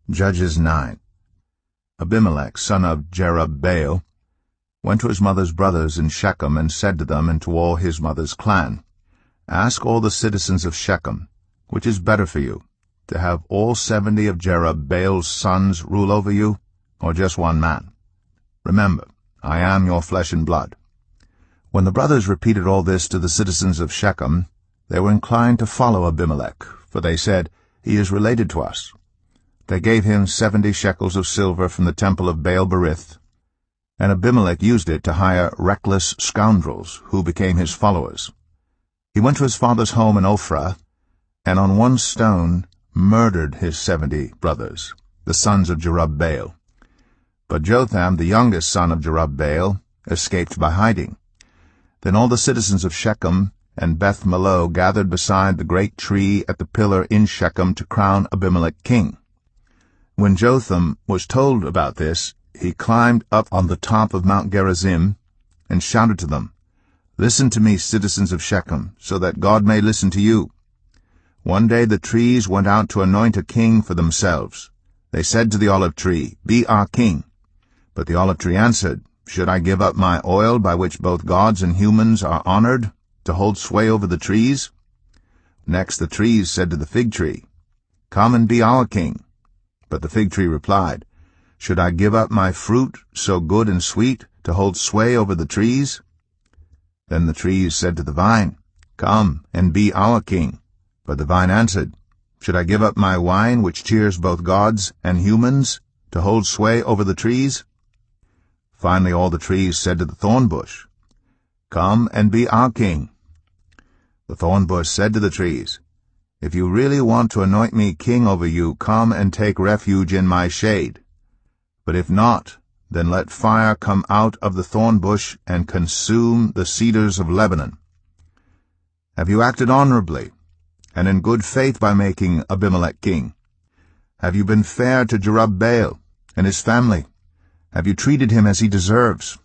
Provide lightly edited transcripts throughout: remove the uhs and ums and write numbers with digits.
Judges 9. Abimelech, son of Jerubbaal, went to his mother's brothers in Shechem and said to them and to all his mother's clan, Ask all the citizens of Shechem, which is better for you, to have all 70 of Jerubbaal's sons rule over you, or just one man? Remember, I am your flesh and blood. When the brothers repeated all this to the citizens of Shechem, they were inclined to follow Abimelech, for they said, He is related to us. They gave him 70 shekels of silver from the temple of Baal-berith, and Abimelech used it to hire reckless scoundrels who became his followers. He went to his father's home in Ophrah, and on one stone murdered his 70 brothers, the sons of Jerubbaal. But Jotham, the youngest son of Jerubbaal, escaped by hiding. Then all the citizens of Shechem and Beth-Millo gathered beside the great tree at the pillar in Shechem to crown Abimelech king. When Jotham was told about this, he climbed up on the top of Mount Gerizim and shouted to them, Listen to me, citizens of Shechem, so that God may listen to you. One day the trees went out to anoint a king for themselves. They said to the olive tree, Be our king. But the olive tree answered, Should I give up my oil by which both gods and humans are honored, to hold sway over the trees? Next the trees said to the fig tree, Come and be our king. But the fig tree replied, Should I give up my fruit, so good and sweet, to hold sway over the trees? Then the trees said to the vine, Come and be our king. But the vine answered, Should I give up my wine, which cheers both gods and humans, to hold sway over the trees? Finally all the trees said to the thorn bush, Come and be our king. The thorn bush said to the trees, If you really want to anoint me king over you, come and take refuge in my shade. But if not, then let fire come out of the thorn bush and consume the cedars of Lebanon. Have you acted honorably and in good faith by making Abimelech king? Have you been fair to Jerubbaal and his family? Have you treated him as he deserves?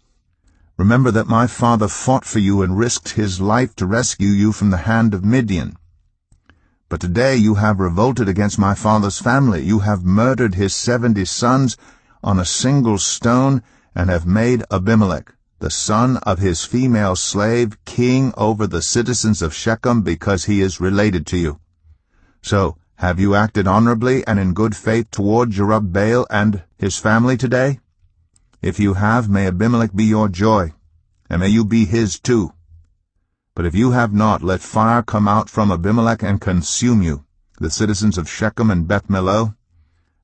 Remember that my father fought for you and risked his life to rescue you from the hand of Midian. But today you have revolted against my father's family. You have murdered his 70 sons on a single stone, and have made Abimelech, the son of his female slave, king over the citizens of Shechem, because he is related to you. So, have you acted honorably and in good faith toward Jerubbaal and his family today? If you have, may Abimelech be your joy, and may you be his too. But if you have not, let fire come out from Abimelech and consume you, the citizens of Shechem and Beth-Millo,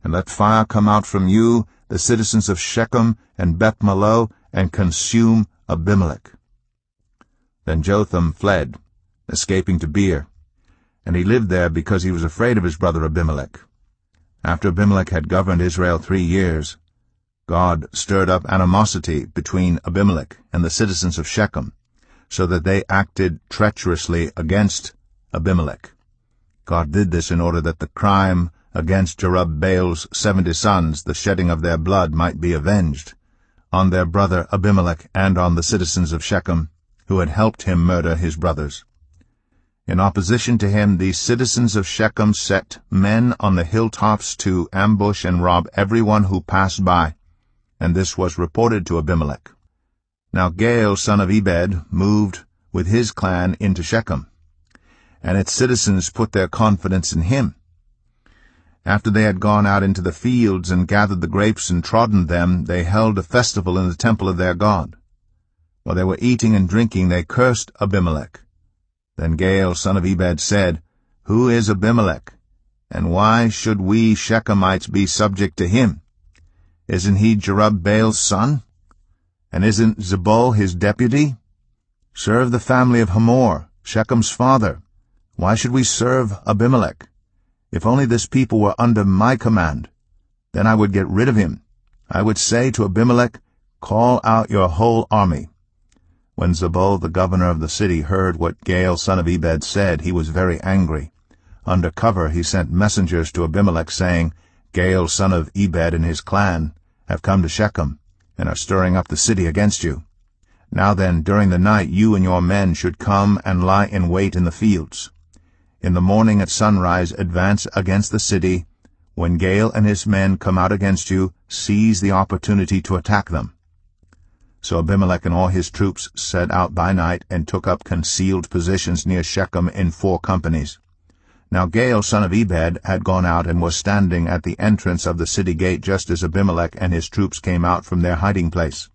and let fire come out from you, the citizens of Shechem and Beth-Millo, and consume Abimelech. Then Jotham fled, escaping to Beer, and he lived there because he was afraid of his brother Abimelech. After Abimelech had governed Israel 3 years, God stirred up animosity between Abimelech and the citizens of Shechem, so that they acted treacherously against Abimelech. God did this in order that the crime against Jerubbaal's 70 sons, the shedding of their blood, might be avenged on their brother Abimelech and on the citizens of Shechem, who had helped him murder his brothers. In opposition to him, the citizens of Shechem set men on the hilltops to ambush and rob everyone who passed by, and this was reported to Abimelech. Now Gaal, son of Ebed, moved with his clan into Shechem, and its citizens put their confidence in him. After they had gone out into the fields and gathered the grapes and trodden them, they held a festival in the temple of their God. While they were eating and drinking, they cursed Abimelech. Then Gaal, son of Ebed, said, Who is Abimelech, and why should we Shechemites be subject to him? Isn't he Jerubbaal's son? And isn't Zebul his deputy? Serve the family of Hamor, Shechem's father. Why should we serve Abimelech? If only this people were under my command, then I would get rid of him. I would say to Abimelech, Call out your whole army. When Zebul, the governor of the city, heard what Gaal, son of Ebed, said, he was very angry. Under cover he sent messengers to Abimelech, saying, Gaal, son of Ebed, and his clan have come to Shechem, and are stirring up the city against you. Now then, during the night you and your men should come and lie in wait in the fields. In the morning at sunrise advance against the city, When Gaal and his men come out against you, seize the opportunity to attack them." So Abimelech and all his troops set out by night and took up concealed positions near Shechem in 4 companies. Now Gaal son of Ebed had gone out and was standing at the entrance of the city gate just as Abimelech and his troops came out from their hiding place.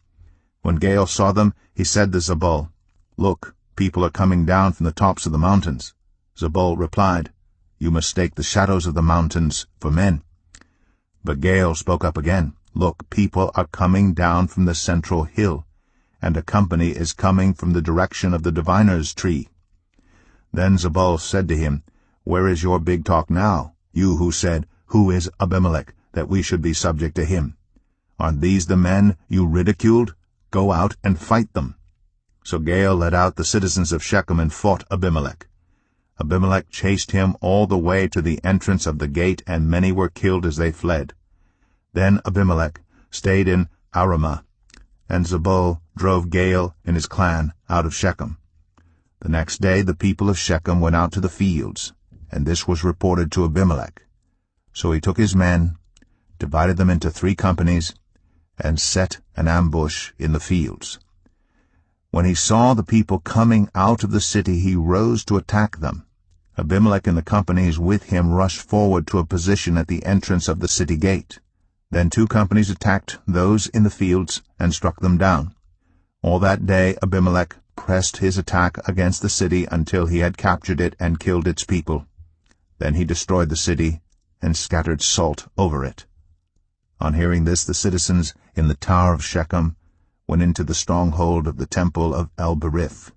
When Gaal saw them, he said to Zebul, "Look, people are coming down from the tops of the mountains." Zebul replied, "You mistake the shadows of the mountains for men." But Gaal spoke up again, "Look, people are coming down from the central hill, and a company is coming from the direction of the diviner's tree." Then Zebul said to him, "Where is your big talk now, you who said, 'Who is Abimelech, that we should be subject to him?' Aren't these the men you ridiculed? Go out and fight them." So Gaal led out the citizens of Shechem and fought Abimelech. Abimelech chased him all the way to the entrance of the gate, and many were killed as they fled. Then Abimelech stayed in Aramah, and Zebul drove Gaal and his clan out of Shechem. The next day the people of Shechem went out to the fields, and this was reported to Abimelech. So he took his men, divided them into 3 companies, and set an ambush in the fields. When he saw the people coming out of the city, he rose to attack them. Abimelech and the companies with him rushed forward to a position at the entrance of the city gate. Then 2 companies attacked those in the fields and struck them down. All that day Abimelech pressed his attack against the city until he had captured it and killed its people. Then he destroyed the city and scattered salt over it. On hearing this, the citizens in the tower of Shechem went into the stronghold of the temple of El-Berith.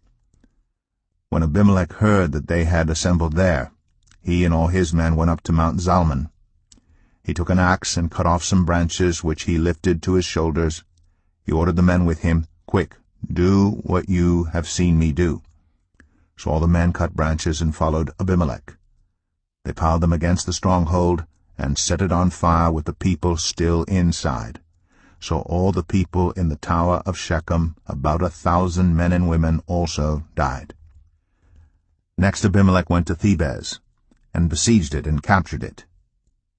When Abimelech heard that they had assembled there, he and all his men went up to Mount Zalmon. He took an axe and cut off some branches which he lifted to his shoulders. He ordered the men with him, "Quick, do what you have seen me do." So all the men cut branches and followed Abimelech. They piled them against the stronghold and set it on fire with the people still inside. So all the people in the tower of Shechem, about 1,000 men and women, also died. Next Abimelech went to Thebez, and besieged it and captured it.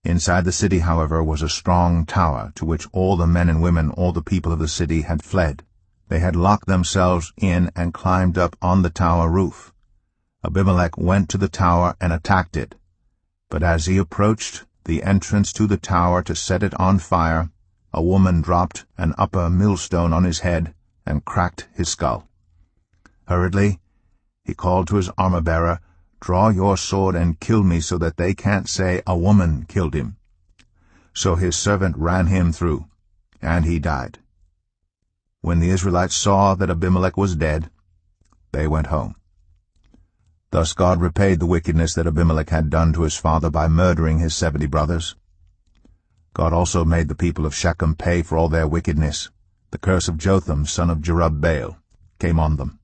Inside the city, however, was a strong tower, to which all the men and women, all the people of the city, had fled. They had locked themselves in and climbed up on the tower roof. Abimelech went to the tower and attacked it. But as he approached the entrance to the tower to set it on fire, a woman dropped an upper millstone on his head and cracked his skull. Hurriedly, he called to his armor-bearer, "Draw your sword and kill me so that they can't say a woman killed him." So his servant ran him through, and he died. When the Israelites saw that Abimelech was dead, they went home. Thus God repaid the wickedness that Abimelech had done to his father by murdering his 70 brothers. God also made the people of Shechem pay for all their wickedness. The curse of Jotham, son of Jerubbaal, came on them.